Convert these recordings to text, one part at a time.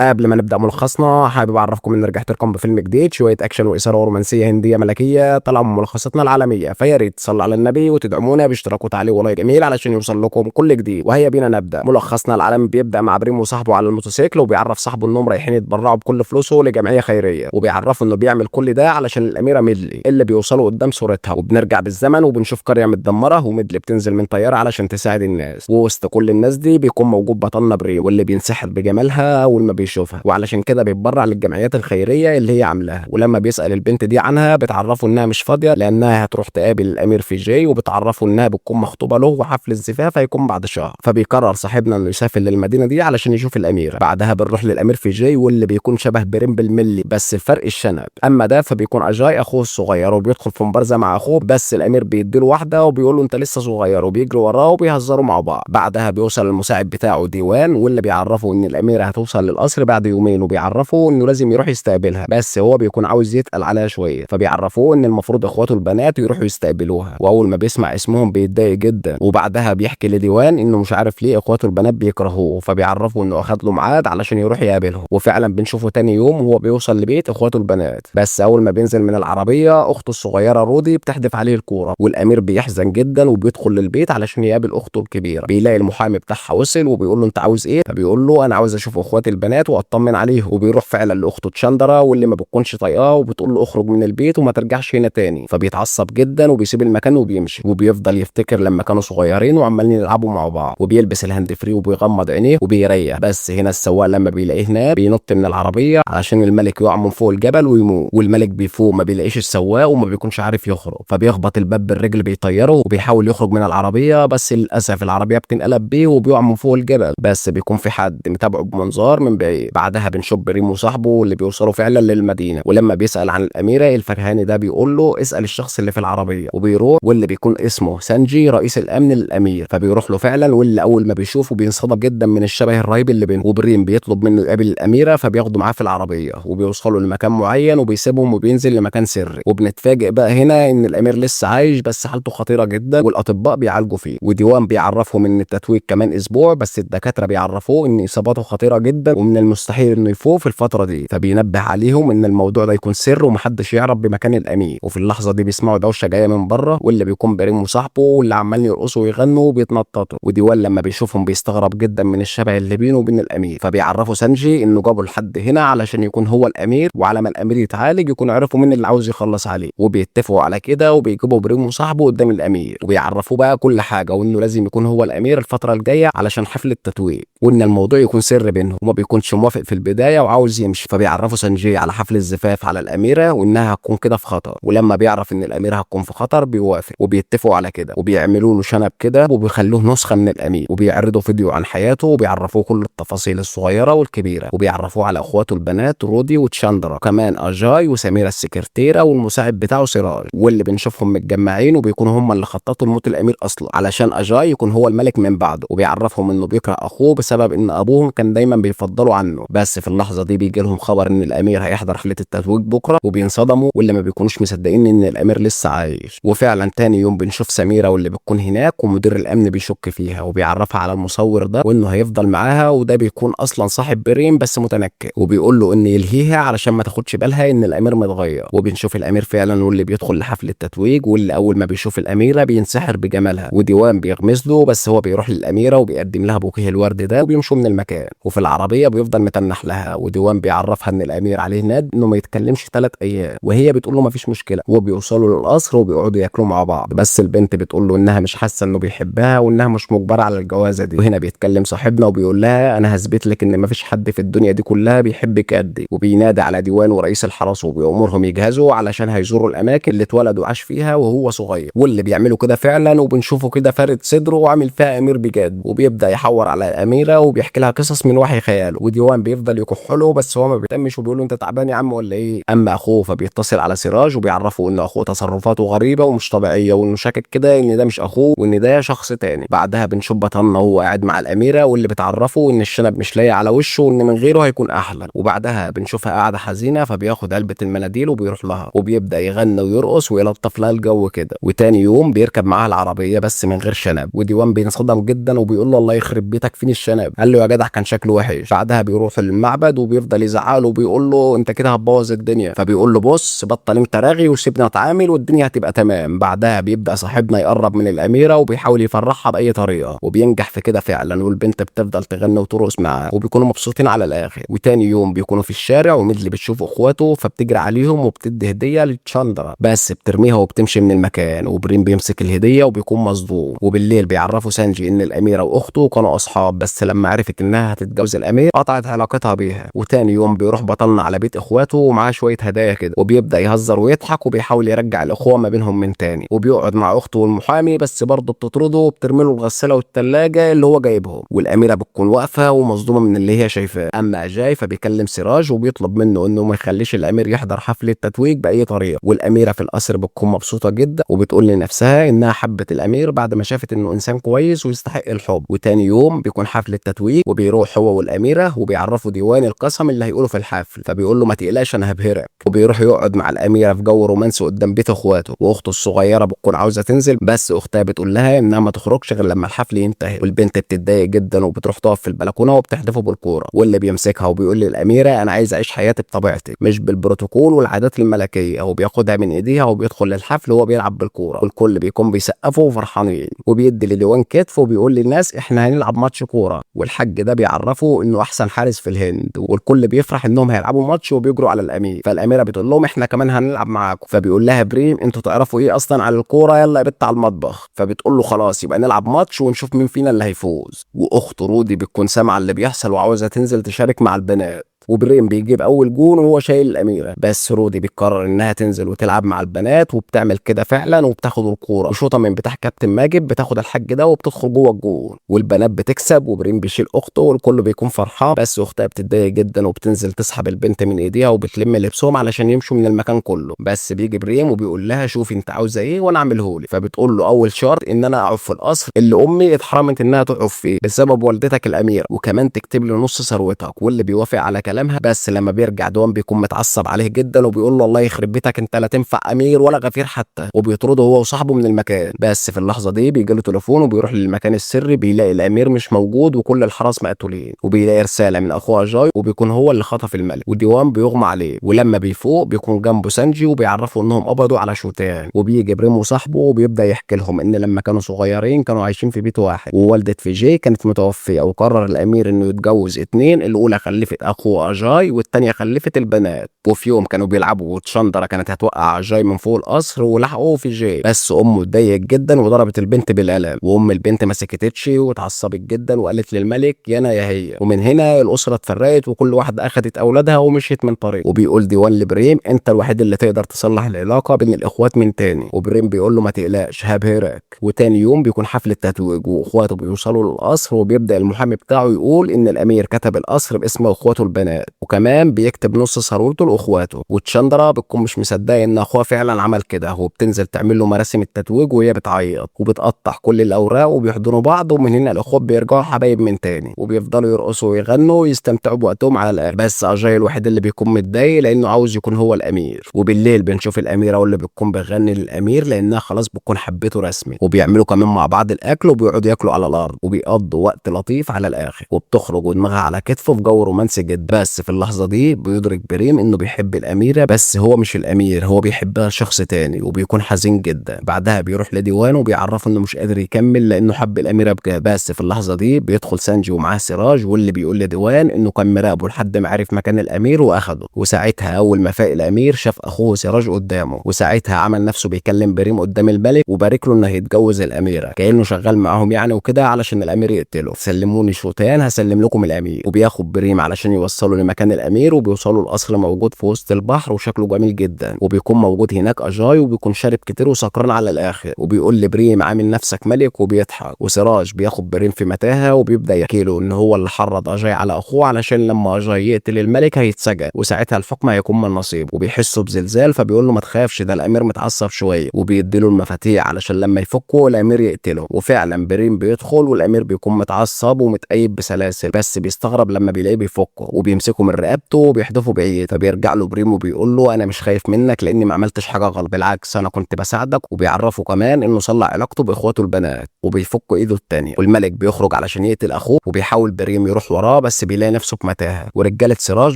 قبل ما نبدأ ملخصنا حابب أعرفكم إن رجعت لكم بفيلم جديد، شوية أكشن وإثارة ورومانسية هندية ملكية طالعة من ملخصاتنا العالمية، فيا ريت تصلوا على النبي وتدعمونا باشتراك وتعليق ولايك جميل علشان يوصل لكم كل جديد. وهيا بينا نبدأ. ملخصنا العالمي بيبدأ مع بريم وصاحبه على الموتوسيكل، وبيعرف صاحبه إنهم رايحين يتبرعوا بكل فلوسه لجمعية خيرية، وبيعرفوا إنه بيعمل كل ده علشان الأميرة ميدلي اللي بيوصلوا قدام صورتها. وبنرجع بالزمن وبنشوف قرية متدمرة، وميدلي بتنزل من طيارة علشان تساعد الناس، ووسط كل الناس دي بيكون موجود بطلنا بريم واللي بينسحر بجمالها أول ما بيشوفها، وعلشان كده بيتبرع للجمعيات الخيريه اللي هي عاملاها. ولما بيسال البنت دي عنها بتعرفه انها مش فاضيه لانها هتروح تقابل الامير في جي، وبتعرفه انها بتكون مخطوبه له وحفل الزفاف هيكون بعد شهر. فبيقرر صاحبنا انه يسافر للمدينه دي علشان يشوف الاميره. بعدها بنروح للامير في جي واللي بيكون شبه بريم بالملي، بس الفرق الشنب. اما ده فبيكون اجاي اخوه الصغير، وبيدخل في مبارزه مع اخوه، بس الامير بيديله واحده وبيقول له انت لسه صغير، وبيجري وراه وبيهزروا مع بعض. بعدها بيوصل المساعد بتاعه ديوان واللي بيعرفه ان الاميره هتوصل للقصر بعد يومين، وبيعرفه انه لازم يروح يستقبلها، بس هو بيكون عاوز يتقل عليها شويه. فبيعرفوه ان المفروض اخواته البنات يروحوا يستقبلوها، واول ما بيسمع اسمهم بيتضايق جدا. وبعدها بيحكي لديوان انه مش عارف ليه اخواته البنات بيكرهوه، فبيعرفوا انه اخد له ميعاد علشان يروح يقابلهم. وفعلا بنشوفه تاني يوم وهو بيوصل لبيت اخواته البنات، بس اول ما بينزل من العربيه اخته الصغيره رودي بتحدف عليه الكوره، والامير بيحزن جدا وبيدخل للبيت علشان يقابل اخته الكبيره. بيلاقي المحامي بتاعها وصل وبيقول له انت عاوز ايه؟ فبيقول له انا عاوز اشوف اخواتي البنات واطمن عليهم. وبيروح فعلا لاخته تشاندرا واللي ما بتكونش طايقاه، وبتقول له اخرج من البيت وما ترجعش هنا تاني. فبيتعصب جدا وبيسيب المكان وبيمشي، وبيفضل يفتكر لما كانوا صغيرين وعمالين يلعبوا مع بعض، وبيلبس الهاند فري وبيغمض عينيه وبيريح. بس هنا السواق لما بيلاقيه نام بينط من العربيه علشان الملك يقع من فوق الجبل ويموت. والملك بيفوق ما بيلاقيش السواق وما بيكونش عارف يخرج، فبيخبط الباب بالرجل بيطيره، وبيحاول يخرج من العربيه بس للاسف العربيه بتنقلب بيه وبيقع من فوق الجبل. بس بيكون في حد متابعه بمنظار من بعيد. بعدها بنشوف بريم وصاحبه اللي بيوصلوا فعلا للمدينه، ولما بيسال عن الاميره الفرهاني ده بيقول له اسال الشخص اللي في العربيه، وبيروح واللي بيكون اسمه سانجي رئيس الامن للامير. فبيروح له فعلا، واللي اول ما بيشوفه بينصدم جدا من الشبه الرهيب اللي بينه. وبريم بيطلب منه يقابل الاميره، فبياخده معاه في العربيه وبيوصلوا لمكان معين وبيسيبهم وبينزل لمكان سري. وبنتفاجئ بقى هنا ان الامير لسه عايش بس حالته خطيره جدا والاطباء بيعالجوا فيه. وديوان بيعرفهم ان التتويج كمان اسبوع، بس الدكاتره بيعرفوه ان اصاباته خطيره جدا ومن المستحيل انه يفوق في الفتره دي. فبينبه عليهم ان الموضوع ده يكون سر ومحدش يعرف بمكان الامير. وفي اللحظه دي بيسمعوا دوشه جايه من بره، واللي بيكون بريم وصاحبه واللي عمالين يرقصوا ويغنوا وبيتنططوا. وديوان لما بيشوفهم بيستغرب جدا من الشبه اللي بينه وبين الامير. فبيعرفوا سانجي انه جابوا لحد هنا علشان يكون هو الامير، وعلى ما الامير يتعالج يكون عرفوا مين اللي عاوز يخلص عليه. وبيتفقوا على كده وبيجيبوا بريم وصاحبه قدام الامير، وبيعرفوه بقى كل حاجه، وانه لازم يكون هو الامير الفتره الجايه علشان حفل التتويج، وان الموضوع يكون سر بينهم. وما بيكونش موافق في البدايه وعاوز يمشي. فبيعرفوا سانجي على حفل الزفاف على الاميره وانها هتكون كده في خطر، ولما بيعرف ان الاميره هتكون في خطر بيوافق. وبيتفقوا على كده وبيعملوا له شنب كده وبيخلوه نسخه من الامير، وبيعرضوا فيديو عن حياته وبيعرفوه كل التفاصيل الصغيره والكبيره، وبيعرفوه على اخواته البنات رودي وتشاندرا، كمان اجاي وسميره السكرتيره والمساعد بتاعه سراج، واللي بنشوفهم متجمعين وبيكونوا هم اللي خططوا لموت الامير اصلا علشان اجاي يكون هو الملك من بعده. وبيعرفهم انه بيكره اخوه بسبب ان ابوهم كان دايما بيفضلوا عنه. بس في اللحظه دي بيجي لهم خبر ان الامير هيحضر حفله التتويج بكره، وبينصدموا واللي ما بيكونوش مصدقين ان الامير لسه عايش. وفعلا تاني يوم بنشوف سميره واللي بتكون هناك، ومدير الامن بيشك فيها وبيعرفها على المصور ده وانه هيفضل معاها، وده بيكون اصلا صاحب بريم بس متنكر، وبيقول له ان يلهيها علشان ما تاخدش بالها ان الامير متغير. وبنشوف الامير فعلا واللي بيدخل لحفل التتويج، واللي اول ما بيشوف الاميره بينسحر بجمالها. وديوان بيغمز له بس هو بيروح للاميره وبيقدم لها بوكيه الورد ده وبيمشوا من المكان. وفي العربيه بيفضل متنح لها، وديوان بيعرفها ان الامير عليه ند انه ما يتكلمش 3 ايام، وهي بتقول له ما فيش مشكله. وبيوصلوا للقصر وبيقعدوا ياكلوا مع بعض، بس البنت بتقول له انها مش حاسه انه بيحبها وانها مش مجبره على الجوازه دي. وهنا بيتكلم صاحبنا وبيقول لها انا هثبت لك ان ما فيش حد في الدنيا دي كلها بيحبك قدي. وبينادي على ديوان ورئيس الحرس وبيامرهم يجهزوا علشان هيزوروا الاماكن اللي اتولد وعاش فيها وهو صغير، واللي بيعملوا كده فعلا. وبنشوفه كده فارد صدره وعامل فيها امير بجد، وبيبدا يحور على الاميره وبيحكي لها قصص من وحي خياله. وديوان بيفضل يكح له بس هو ما بيهتمش وبيقول له انت تعبان يا عم ولا ايه. اما اخوه فبيتصل على سراج وبيعرفه ان اخوه تصرفاته غريبه ومش طبيعيه، وانه شاكك كده ان ده مش اخوه وان ده شخص تاني. بعدها بنشوف بطلنا وهو قاعد مع الاميره واللي بتعرفه ان الشنب مش لايق على وشه وان من غيره هيكون احلى. وبعدها بنشوفها قاعده حزينه، فبياخد علبه المناديل وبيروح لها وبيبدا يغني ويرقص ويلطف لها الجو كده. وتاني يوم بيركب معاها العربيه بس من غير شنب، وديوان بينصدم جدا وبيقول له الله يخرب بيتك فين الشنب. قال له يا جدع كان شكله وحش. بعدها بيروح للمعبد وبيفضل يزعله وبيقول له انت كده هتبوظ الدنيا، فبيقول له بص بطل انت راغي وسيبنا نتعامل والدنيا هتبقى تمام. بعدها بيبدأ صاحبنا يقرب من الأميرة وبيحاول يفرحها بأي طريقة، وبينجح في كده فعلا، والبنت بتفضل تغني وترقص معاه وبيكونوا مبسوطين على الآخر. وتاني يوم بيكونوا في الشارع وميدلي بتشوف اخواته فبتجري عليهم وبتدي هدية لتشاندرا، بس بترميها وبتمشي من المكان، وبريم بيمسك الهدية وبيكون مصدوم. وبالليل بيعرفوا سانجي ان الأميرة واخته كانوا اصحاب، بس لما عرفت انها هتتجوز الأمير قطعت علاقتها بيها. وتاني يوم بيروح بطلنا على بيت اخواته ومعاه شوية هدايا كده، وبيبدأ يهزر ويضحك وبيحاول يرجع الاخوة ما بينهم من تاني. وبيقعد مع اخته والمحامي بس برضه بتطرده وبترمي له الغسالة والتلاجة اللي هو جايبهم، والأميرة بتكون واقفة ومصدومة من اللي هي شايفاه. اما اجاي فبيكلم سراج وبيطلب منه انه ما يخليش الامير يحضر حفل التتويج باي طريقه. والاميره في القصر بتكون مبسوطه جدا وبتقول لنفسها انها حبت الامير بعد ما شافت انه انسان كويس ويستحق الحب. وتاني يوم بيكون حفل التتويج وبيروح هو والاميره وبيعرفوا ديوان القسم اللي هيقوله في الحفل، فبيقول له ما تقلقش انا هبهرك. وبيروح يقعد مع الاميره في جو رومانسي قدام بيت اخواته، واخته الصغيره بتكون عاوزه تنزل بس اختها بتقول لها انها ما تخرجش غير لما الحفل ينتهي. والبنت بتتضايق جدا وبتروح تقف في البلكونه وبتحدفه بالكوره، واللي بيمسكها وبيقول للاميره انا عايز اعيش حياتي بطبيعتي مش بالبروتوكول والعادات الملكيه، وبياخدها من ايديها وبيدخل للحفل وهو بيلعب بالكوره، والكل بيكون بيسقفوا وفرحانين. وبيدي لديوان كتف وبيقول للناس احنا هنلعب ماتش كوره، والحاج ده بيعرفه انه احسن حارس في الهند، والكل بيفرح انهم هيلعبوا ماتش وبيجروا على الامير. فالاميره بتقول لهم احنا كمان هنلعب معاكم، فبيقول لها بريم انتوا تعرفوا ايه اصلا على الكوره، يلا يا بت على المطبخ. فبتقول له خلاص يبقى نلعب ماتش ونشوف مين فينا اللي هيفوز. واخته رودي بتكون سامعه اللي بيحصل وعاوزه تنزل تشارك مع البنات، وبريم بيجيب اول جون وهو شايل الاميره، بس رودي بتقرر انها تنزل وتلعب مع البنات وبتعمل كده فعلا، وبتاخد الكوره وشوطه من بتاع كابتن ماجد بتاخد الحاج ده وبتدخل جوه الجون، والبنات بتكسب وبريم بيشيل اخته والكل بيكون فرحان. بس اختها بتتضايق جدا وبتنزل تسحب البنت من ايديها وبتلم لبسهم علشان يمشوا من المكان كله، بس بيجي بريم وبيقول لها شوفي انت عاوزه ايه وانا اعمله لك. فبتقول له اول شرط ان انا اقعد في القصر اللي امي اتحرمت انها تقعد فيه بسبب والدتك الاميره، وكمان تكتب لي نص ثروتك. واللي بيوافق على كلامها، بس لما بيرجع دوام بيكون متعصب عليه جدا وبيقول له الله يخرب بيتك انت لا تنفع امير ولا غفير حتى، وبيطرده هو وصاحبه من المكان. بس في اللحظه دي بيجي له تليفون وبيروح للمكان السري، بيلاقي الامير مش موجود وكل الحراس مقتولين، وبيلاقي رساله من اخوه جاي وبيكون هو اللي خطف الملك، وديوان بيغمى عليه. ولما بيفوق بيكون جنبه سانجي وبيعرفوا انهم قبضوا على شوتان، وبيجي بريم وصاحبه وبيبدا يحكي لهم ان لما كانوا صغيرين كانوا عايشين في بيت واحد، ووالده فيجي كانت متوفيه، وقرر الامير انه يتجوز اتنين، الاولى خلفت اخوه اجاي والتانيه خلفت البنات. وفي يوم كانوا بيلعبوا وتشاندرا كانت هتوقع اجاي من فوق القصر ولحقوه في جي، بس امه اتضايقت جدا وضربت البنت بالقلم، وام البنت ما سكتتش واتعصبت جدا وقالت للملك يا انا يا هي. ومن هنا الاسره اتفرقت وكل واحده اخذت اولادها ومشيت من طريق. وبيقول ديوان لبريم انت الوحيد اللي تقدر تصلح العلاقه بين الاخوات من تاني، وبريم بيقول له ما تقلقش هبهرك. وتاني يوم بيكون حفل التتويج واخواته بيوصلوا للقصر، وبيبدا المحامي بتاعه يقول ان الامير كتب القصر باسم اخواته البنات، وكمان بيكتب نص ثروته لاخواته. وتشاندرا بتكون مش مصدقه ان اخوها فعلا عمل كده، وبتنزل تعمل له مراسم التتويج وهي بتعيط وبتقطع كل الاوراق وبيحضنوا بعض. ومن هنا الاخوات بيرجعوا حبايب من تاني وبيفضلوا يرقصوا ويغنوا ويستمتعوا بوقتهم على الاخر. بس اجاي الوحيد اللي بيكون متضايق لانه عاوز يكون هو الامير. وبالليل بنشوف الاميره واللي بتكون بتغني للامير لانها خلاص بتكون حبته رسمي، وبيعملوا كمان مع بعض الاكل وبيقعدوا ياكلوا على الارض وبيقضوا وقت لطيف على الاخر، وبتخرج ودماغها على كتفه في جو رومانسي جدا. بس في اللحظه دي بيدرك بريم انه بيحب الاميره، بس هو مش الامير، هو بيحبها شخص تاني، وبيكون حزين جدا. بعدها بيروح لديوان وبيعرفه انه مش قادر يكمل لانه حب الاميره بجد. بس في اللحظه دي بيدخل سانجي ومعاه سراج، واللي بيقول لديوان انه كان مراقبه لحد ما عرف مكان الامير واخده. وساعتها اول ما فاق الامير شاف اخوه سراج قدامه، وساعتها عمل نفسه بيكلم بريم قدام الملك وبارك له انه هيتجوز الاميره كانه شغال معاهم يعني وكده علشان الامير يقتله. سلموني شوتان هسلم لكم الامير. وبياخد بريم علشان يوصلوا لمكان الامير، وبيوصلوا القصر موجود في وسط البحر وشكله جميل جدا، وبيكون موجود هناك اجاي وبيكون شارب كتير وسكران على الاخر، وبيقول لبريم عامل نفسك ملك وبيضحك. وسراج بياخد بريم في متاهه وبيبدا يحكي له ان هو اللي حرض اجاي على اخوه علشان لما اجاي يقتل الملك هيتسجن وساعتها الحكم هيكون من نصيبه. وبيحسوا بزلزال فبيقول له ما تخافش ده الامير متعصب شويه، وبيديله المفاتيح علشان لما يفكوا الامير يقتله. وفعلا بريم بيدخل والامير بيكون متعصب ومتقيد بسلاسل، بس بيستغرب لما بيلاقيه بيفكه وبيمسكوا من رقبته وبيحدفوا بعيد. فبيرجع له بريم وبيقول له انا مش خايف منك لاني ما عملتش حاجه غلط، بالعكس انا كنت بساعدك. وبيعرفه كمان انه صلح علاقته باخواته البنات وبيفك ايده التانية. والملك بيخرج علشان يقتل اخوه وبيحاول بريم يروح وراه بس بيلاقي نفسه في متاهه، ورجاله سراج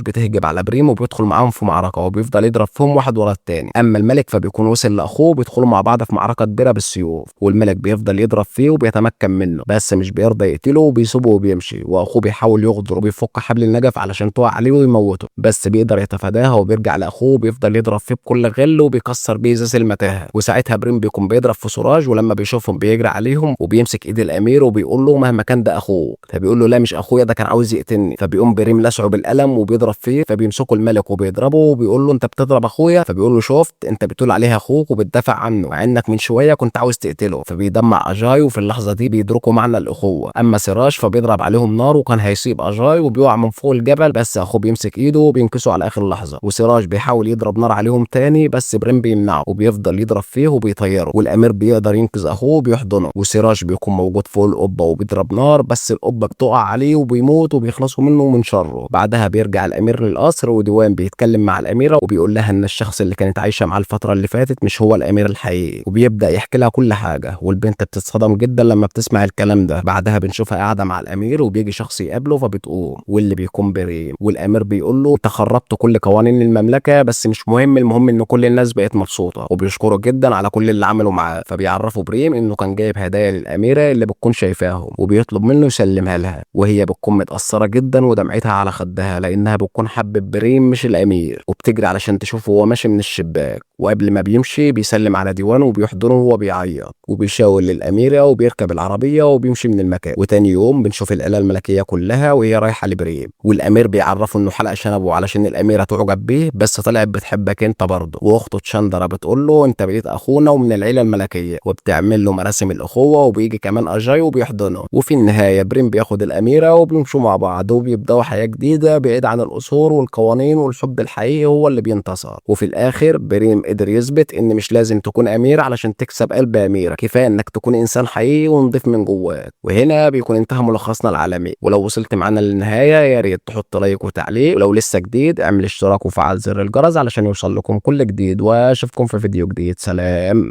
بتهجم على بريم وبيدخل معاهم في معركه وبيفضل يضرب فيهم واحد ورا التاني. اما الملك فبيكون وصل لاخوه وبيدخلوا مع بعض في معركه كبيره بالسيوف، والملك بيفضل يضرب فيه وبيتمكن منه بس مش بيرضى يقتله وبيسيبه وبيمشي. واخوه بيحاول يغدر وبيفك حبل النجف علشان تقع عليه ويموته بس بيقدر يتفاداها وبيرجع لاخوه وبيفضل يضرب فيه بكل غل وبيكسر بيه ازاز المتاهه. وساعتها بريم بيكون بيضرب في سراج، ولما بيشوفهم بيجري عليهم وبيمسك ايد الامير وبيقول له مهما كان ده اخوه. فبيقول له لا مش اخويا، ده كان عاوز يقتلني. فبيقوم بريم لسعه بالقلم وبيضرب فيه. فبيمسكوا الملك وبيضربه وبيقول له انت بتضرب اخويا. فبيقول له شفت انت بتقول عليه اخوك وبتدافع عنه مع انك من شويه كنت عاوز تقتله. فبيدمع اجاي وفي اللحظه دي بيدركوا معنى الاخوه. اما سراج فبيضرب عليهم نار وكان هيصيب اجاي وبيقع من فوق الجبل بس اخوه بيمسك ايده وبينكسه على اخر لحظه. وسراج بيحاول يضرب نار عليهم تاني بس بريم بيمنعه وبيفضل يضرب فيه وبيطيره. والامير بيقدر ينقذ اخوه وبيحضنه. وسراج بيكون موجود فوق القبه وبيضرب نار بس القبه بتقع عليه وبيموت وبيخلصوا منه ومن شره. بعدها بيرجع الامير للقصر وديوان بيتكلم مع الاميره وبيقول لها ان الشخص اللي كانت عايشه معاه الفتره اللي فاتت مش هو الامير الحقيقي، وبيبدا يحكي لها كل حاجه. والبنت بتتصدم جدا لما بتسمع الكلام ده. بعدها بنشوفها قاعده مع الامير وبيجي شخص يقابله فبتقوم، واللي بيكون بريم. والامير بيقول له انت خربت كل قوانين المملكه بس مش مهم، المهم ان كل الناس بقت مبسوطه. وبيشكره جدا على كل اللي عمله معاه. فبيعرفوا بريم انه كان جايب هدايا للاميره اللي بتكون شايفاهم وبيطلب منه يسلمها لها. وهي بتكون متاثره جدا ودمعتها على خدها لانها بتكون حبت بريم مش الامير، وبتجري علشان تشوفه وهو ماشي من الشباك. وقبل ما بيمشي بيسلم على ديوان وبيحضنه وهو بيعيط وبيشاور للاميره وبيركب العربيه وبيمشي من المكان. وتاني يوم بنشوف العيله الملكيه كلها وهي رايحه لبريم، والامير بيعرفه انه حلق شنبه علشان الاميره تعجب بيه بس طلعت بتحبك انت برضه. واخته تشاندرا بتقول له انت بقيت اخونا ومن العيله الملكيه، وبتعمل له مراسم الاخوه وبيجي كمان اجاي وبيحضنه. وفي النهايه بريم بياخد الاميره وبيمشوا مع بعض وبيبداوا حياه جديده بعيد عن القصور والقوانين، والحب الحقيقي هو اللي بينتصر. وفي الاخر بريم قدر يثبت ان مش لازم تكون امير علشان تكسب قلب اميره، كفايه انك تكون انسان حقيقي ونضيف من جواك. وهنا بيكون انتهى ملخصنا العالمي. ولو وصلت معانا للنهايه يا ريت تحط لايك وتعليق، ولو لسه جديد اعمل اشتراك وفعل زر الجرس علشان يوصل لكم كل جديد. واشوفكم في فيديو جديد. سلام.